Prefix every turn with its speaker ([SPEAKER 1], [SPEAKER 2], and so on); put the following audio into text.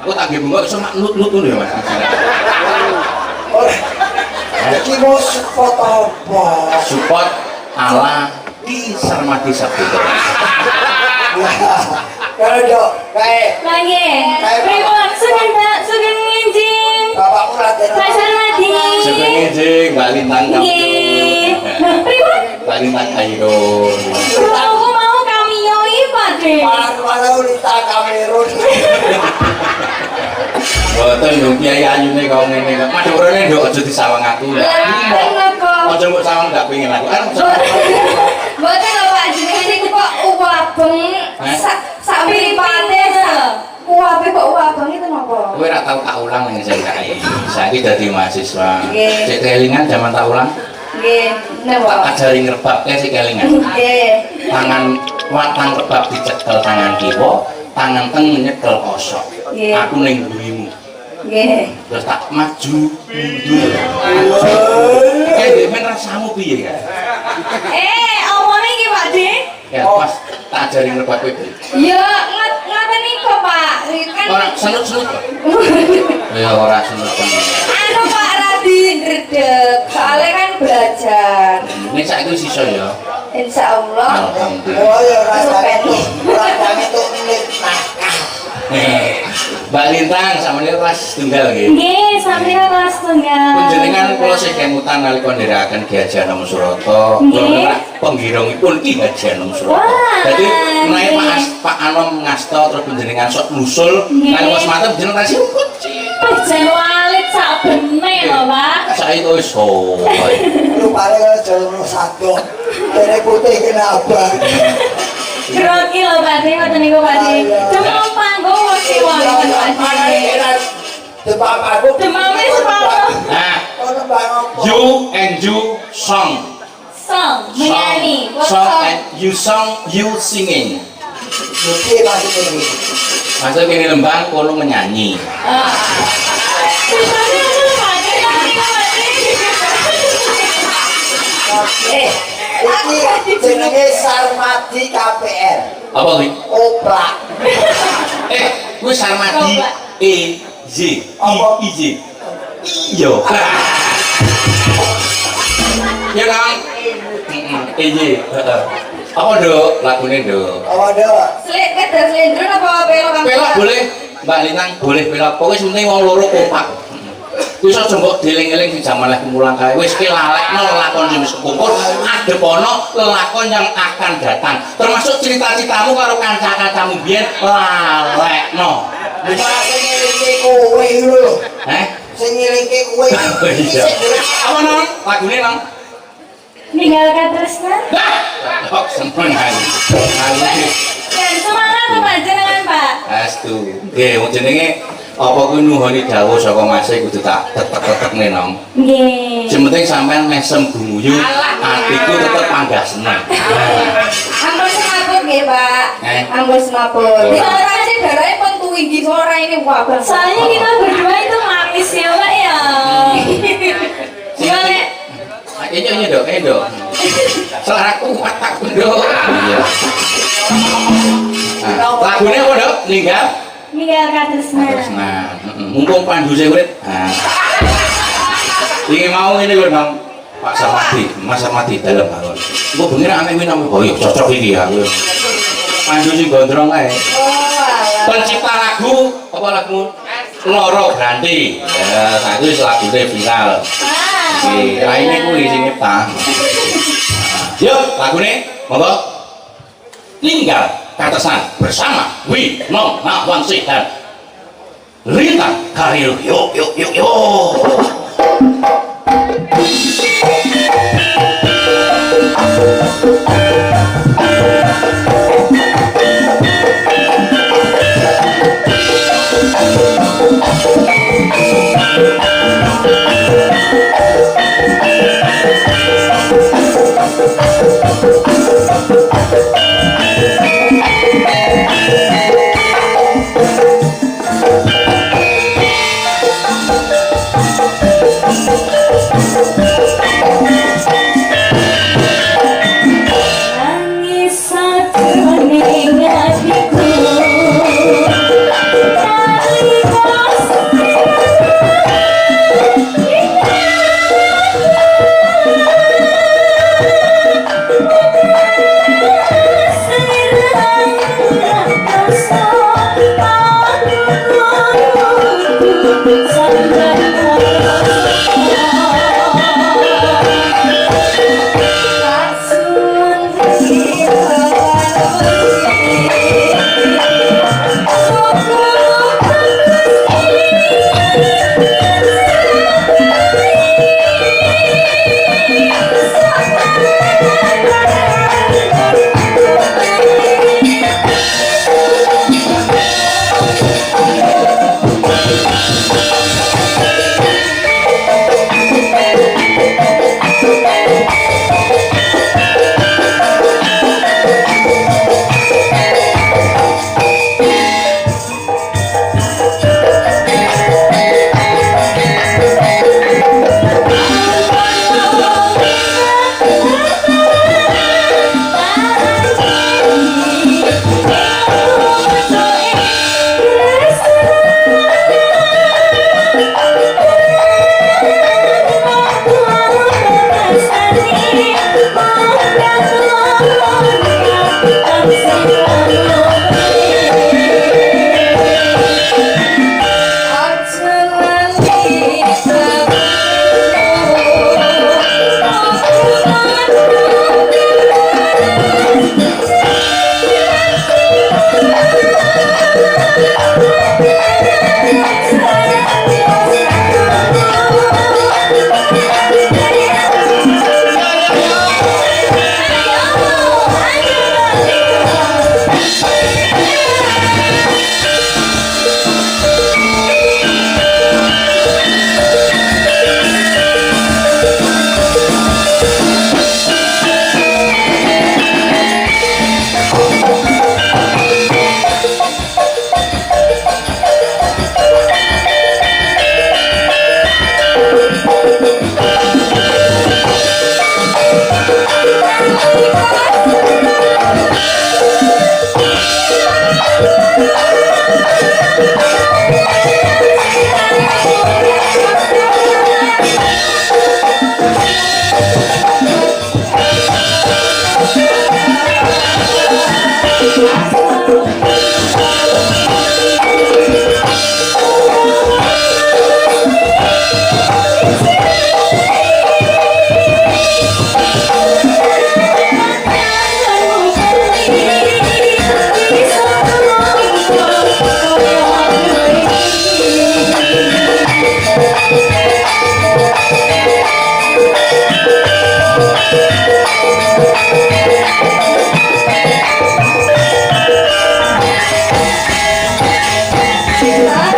[SPEAKER 1] Aku tak nggih bungkuk iso mak nut-nut ngono ya Mas.
[SPEAKER 2] Oleh. Iki mau support apa?
[SPEAKER 1] Support ala di Sarmadi Saputra.
[SPEAKER 2] Kalau kayak
[SPEAKER 3] Lagi. Pripun sugeng nginjing.
[SPEAKER 2] bapakmu raden.
[SPEAKER 3] Pak Sarmadi.
[SPEAKER 1] Sugeng nginjing Mbak Lintang Kampung.
[SPEAKER 3] Nggih. Lah pripun?
[SPEAKER 1] Mbak Lintang Kairo.
[SPEAKER 3] Aku mau cameo iki, Pak De.
[SPEAKER 2] Mana ulita kamerun.
[SPEAKER 1] Boten yo kiai ayune kok ngene kok. Madurane nduk aja disawang aku.
[SPEAKER 3] Lah napa?
[SPEAKER 1] Aja mbok sawang gak pengin aku.
[SPEAKER 3] Mboten lho Pak, jenengan niku kok uwabeng sak mripate lho. Uwabe kok uwabeng itu napa?
[SPEAKER 1] Kowe ora tau tak ulang ning SMKI. Saiki dadi mahasiswa.
[SPEAKER 3] Nggih.
[SPEAKER 1] Cek kelingan zaman tak ulang.
[SPEAKER 3] Nggih,
[SPEAKER 1] Tak
[SPEAKER 3] napa?
[SPEAKER 1] ajari ngrebabke sik kelingan.
[SPEAKER 3] Nggih.
[SPEAKER 1] Tangan watang rebab dicekel tangan kiwa, tangan teng nyekel kosok.
[SPEAKER 3] Nggih.
[SPEAKER 1] Aku ning mburimu.
[SPEAKER 3] Nggih.
[SPEAKER 1] Terus tak maju mundur. Kayak men rasamu piye ya?
[SPEAKER 3] Omone iki Pak De?
[SPEAKER 1] Ya pas tak ajari ngrebab kowe.
[SPEAKER 3] Ya, ngoten niku Pak. Kan
[SPEAKER 1] Ora senut-senut. Ya ora senut.
[SPEAKER 3] anu Pak Radi ndredeg. Soalnya kan belajar.
[SPEAKER 1] Nek saiki wis iso ya.
[SPEAKER 3] Insyaallah.
[SPEAKER 1] Alhamdulillah.
[SPEAKER 2] Oh ya rasane tuh milik nakal.
[SPEAKER 1] Mbak Lintang sampeyan kelas tunggal nggih.
[SPEAKER 3] Nggih, sampeyan kelas tunggal.
[SPEAKER 1] Panjenengan kula sing kemutan nalika ndherekaken Ki Haji Anom Surata, kula penggirongipun Ki Haji Anom Surata.
[SPEAKER 3] Wah,
[SPEAKER 1] Dadi menawi
[SPEAKER 3] nggih.
[SPEAKER 1] Pak Anom ngasta terus panjenengan sok nusul,
[SPEAKER 3] Nggih.
[SPEAKER 1] nang wis mateng jeneng rasi ukut.
[SPEAKER 3] Jan walit sak bene lho, Pak.
[SPEAKER 1] Saiki wis sowan.
[SPEAKER 2] Lu paling jalur satu. Dari putih kena abang.
[SPEAKER 3] Grogi lho, Pak De, ngoten niku Pak De. Demam panggung mesti wonten Pak De.
[SPEAKER 2] Depan aku.
[SPEAKER 3] Demam wis panggung.
[SPEAKER 1] Nah,
[SPEAKER 2] Ono bang.
[SPEAKER 1] you and you song.
[SPEAKER 3] Song, menyanyi.
[SPEAKER 1] Song and you song, you singing.
[SPEAKER 2] Mesti masih ini.
[SPEAKER 1] Masuk kene lembang kono menyanyi.
[SPEAKER 3] Ceritanya itu Pak De, ngoten niku Pak De.
[SPEAKER 2] Iki jenenge Sarmadi KPR.
[SPEAKER 1] Apa kuwi?
[SPEAKER 2] Oprak.
[SPEAKER 1] Kuwi Sarmadi EJ. IJ. Iya. Ya kan? EJ. Heeh. Apa nduk lagune nduk?
[SPEAKER 2] Apa ada?
[SPEAKER 3] Kedar slendro apa pelok Kang?
[SPEAKER 1] Pelok boleh, Mbak Lintang boleh pelok. Pokoke penting wong loro kompak. Wis aja mbok dieling-eling di jaman lek mulang kae. Wis ki lalekno lakon sing wis kepungkur, adepono lelakon yang akan datang. Termasuk cita-citamu karo kanca-kancamu biyen lalekno.
[SPEAKER 2] Sing ngelingke kowe lho. Sing ngelingke kowe.
[SPEAKER 1] Iya. Apa non? Lagune non?
[SPEAKER 3] Ninggalkan tresna.
[SPEAKER 1] Kok seneng ae.
[SPEAKER 3] Dan semangat Pak jenengan Pak.
[SPEAKER 1] Astu. Nggih, wong jenenge apa kuwi nuhoni dawuh saka Masih kudu tak tetek-tetekne nong.
[SPEAKER 3] Nggih.
[SPEAKER 1] Sing penting sampean mesem gumuyu, atiku tetep panggah seneng.
[SPEAKER 3] Ampun semaput nggih Pak. Ampun semaput. Suara sih darahnya pentuwi di suara ini wabah. Soalnya kita berdua itu manis ya Pak ya. Gimana?
[SPEAKER 1] Ini dok, dok. Selera kuat tak dok. Iya. Lagunya apa dok? Ninggal?
[SPEAKER 3] Ninggalkan tresna.
[SPEAKER 1] Nah, mumpung Pandu saya urip. Ini mau ini lho nang Pak Sarmadi, Mas Sarmadi dalam bangun. Gua bengi aneh kuwi nang boyo cocok iki ya. Pandu sing gondrong ae. Pencipta lagu apa lagu? Loro Ganti. Ya, saiki wis lagune viral. Oke, raine kuwi sing nyipta. Yuk, lagune monggo. Tinggal Katesan bersama Wino Nawangsi dan Lintang Karir. Yuk, yuk, yuk, yuk.
[SPEAKER 3] Kita